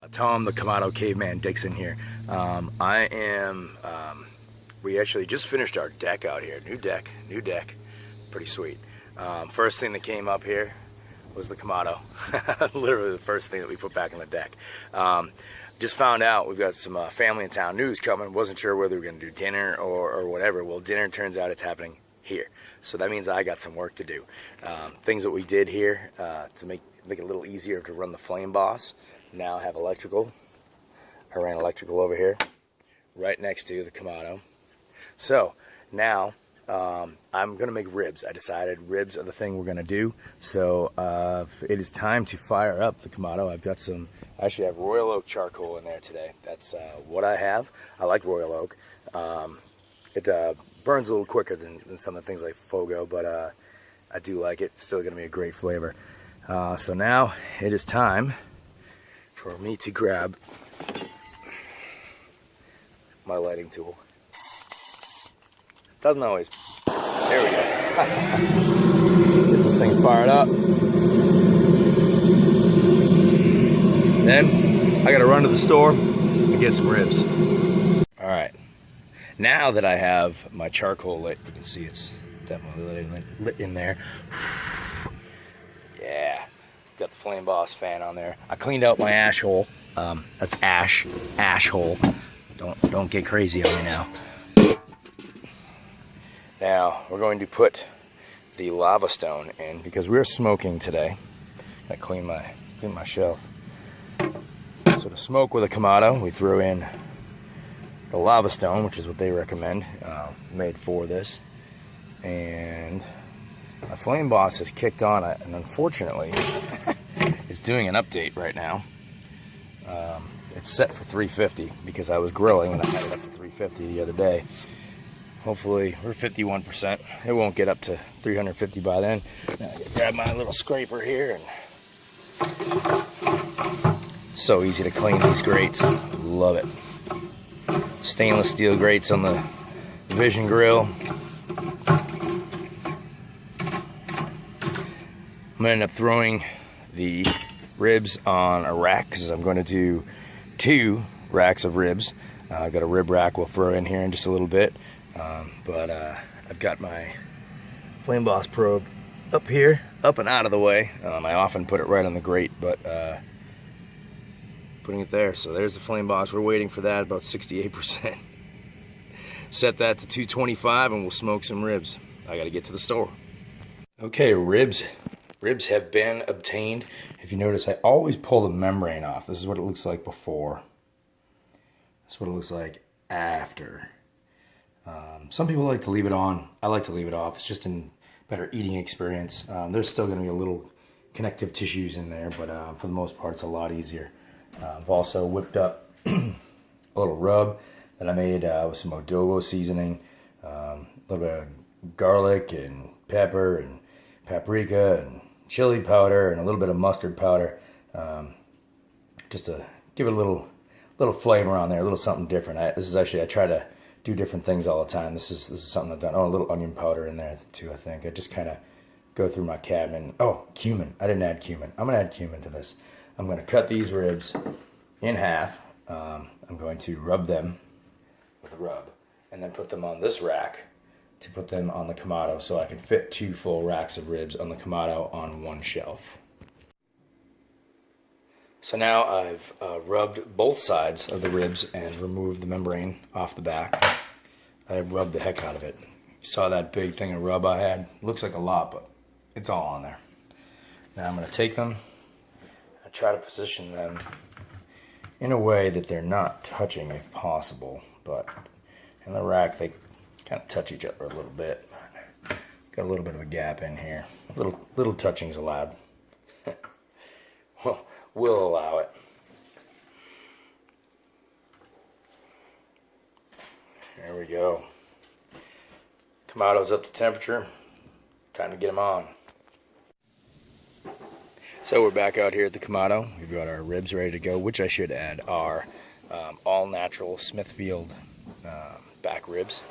Tom, the Kamado Caveman Dixon here. We actually just finished our deck out here. New deck, pretty sweet. First thing that came up here was the Kamado. Literally the first thing that we put back on the deck. Just found out we've got some family in town news coming. Wasn't sure whether we were going to do dinner or whatever. Well, dinner turns out it's happening here. So that means I got some work to do. Things that we did here to make it a little easier to run the Flame Boss. Now have electrical. I ran electrical over here, right next to the Kamado. So now I'm gonna make ribs. I decided ribs are the thing we're gonna do. So it is time to fire up the Kamado. I've got some. I actually have Royal Oak charcoal in there today. That's what I have. I like Royal Oak. It burns a little quicker than some of the things like Fogo, but I do like it. It's still gonna be a great flavor. So now it is time for me to grab my lighting tool. Doesn't always. There we go. Get this thing fired up. Then I gotta run to the store and get some ribs. Alright. Now that I have my charcoal lit, you can see it's definitely lit in there. Yeah. Got the Flame Boss fan on there. I cleaned out my ash hole. That's ash hole. Don't get crazy on me now. Now we're going to put the lava stone in because we're smoking today. I clean my shelf. So to smoke with a Kamado, we throw in the lava stone, which is what they recommend, made for this. And my Flame Boss has kicked on, and unfortunately, it's doing an update right now. It's set for 350 because I was grilling and I had it up for 350 the other day. Hopefully, we're 51%. It won't get up to 350 by then. Now I gotta grab my little scraper here, and so easy to clean these grates. Love it. Stainless steel grates on the Vision grill. I'm going to end up throwing the ribs on a rack because I'm going to do 2 racks of ribs. I've got a rib rack we'll throw in here in just a little bit. But I've got my Flame Boss probe up here, up and out of the way. I often put it right on the grate, but putting it there. So there's the Flame Boss. We're waiting for that, about 68%. Set that to 225 and we'll smoke some ribs. I got to get to the store. Okay, ribs have been obtained. If you notice, I always pull the membrane off. This is what it looks like before. This is what it looks like after. Some people like to leave it on. I like to leave it off. It's just a better eating experience. There's still going to be a little connective tissues in there, but for the most part, it's a lot easier. I've also whipped up a little rub that I made with some adobo seasoning, a little bit of garlic and pepper and paprika and chili powder and a little bit of mustard powder, just to give it a little flavor on there, a little something different. I try to do different things all the time. This is something I've done. Oh, a little onion powder in there too, I think. I just kind of go through my cabinet. Oh, cumin. I didn't add cumin. I'm going to add cumin to this. I'm going to cut these ribs in half. I'm going to rub them with a rub and then put them on this rack to put them on the Kamado so I can fit 2 full racks of ribs on the Kamado on one shelf. So now I've rubbed both sides of the ribs and removed the membrane off the back. I rubbed the heck out of it. You saw that big thing of rub I had? It looks like a lot, but it's all on there. Now I'm going to take them and try to position them in a way that they're not touching if possible, but in the rack they kind of touch each other a little bit. Got a little bit of a gap in here. Little touching's allowed. Well, we'll allow it. There we go. Kamado's up to temperature. Time to get them on. So we're back out here at the Kamado. We've got our ribs ready to go, which I should add are all-natural Smithfield back ribs.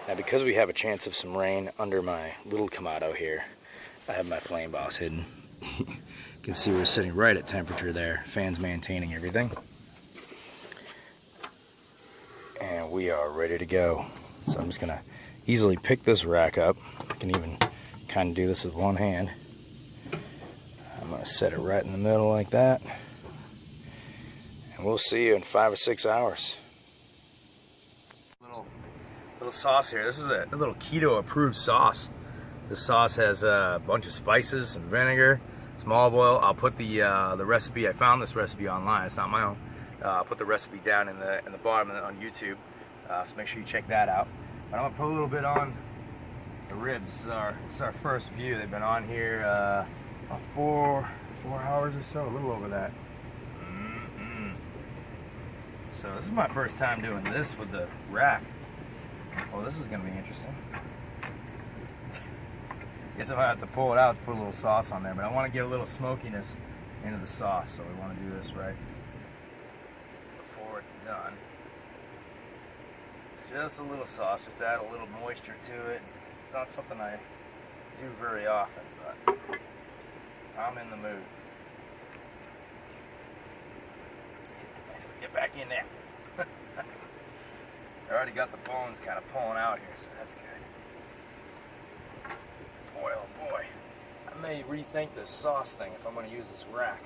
Now because we have a chance of some rain under my little Kamado here, I have my Flame Boss hidden. You can see we're sitting right at temperature there. Fan's maintaining everything. and we are ready to go. So I'm just gonna easily pick this rack up. I can even kind of do this with one hand. I'm gonna set it right in the middle like that, and we'll see you in 5 or 6 hours. Little sauce here. This is a little keto approved sauce. This sauce has a bunch of spices and vinegar, some olive oil. I'll put the recipe. I found this recipe online. It's not my own. I'll put the recipe down in the bottom on YouTube. So make sure you check that out. But I'm gonna put a little bit on the ribs. This is our first view. They've been on here about 4 hours or so, a little over that. So this is my first time doing this with the rack. Oh, this is gonna be interesting. Guess if I have to pull it out to put a little sauce on there, but I want to get a little smokiness into the sauce, so we want to do this right before it's done. It's just a little sauce, just add a little moisture to it. It's not something I do very often, but I'm in the mood. Get back in there. I already got the bones kind of pulling out here, so that's good. Boy, oh boy. I may rethink this sauce thing if I'm going to use this rack.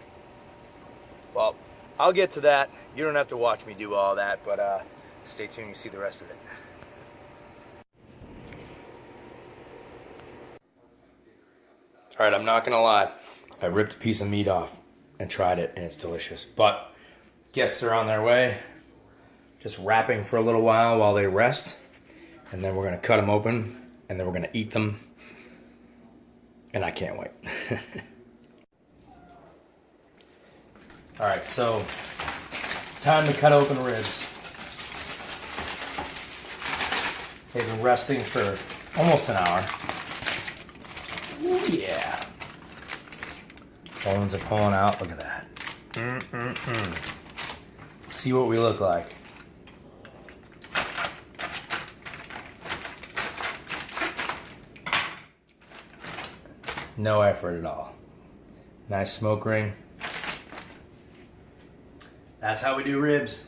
Well, I'll get to that. You don't have to watch me do all that, but stay tuned, you see the rest of it. Alright, I'm not going to lie. I ripped a piece of meat off and tried it, and it's delicious. But guests are on their way. Just wrapping for a little while they rest. And then we're going to cut them open, and then we're going to eat them. And I can't wait. Alright, so it's time to cut open ribs. They've been resting for almost an hour. Ooh, yeah. Bones are pulling out. Look at that. See what we look like. No effort at all. Nice smoke ring. That's how we do ribs.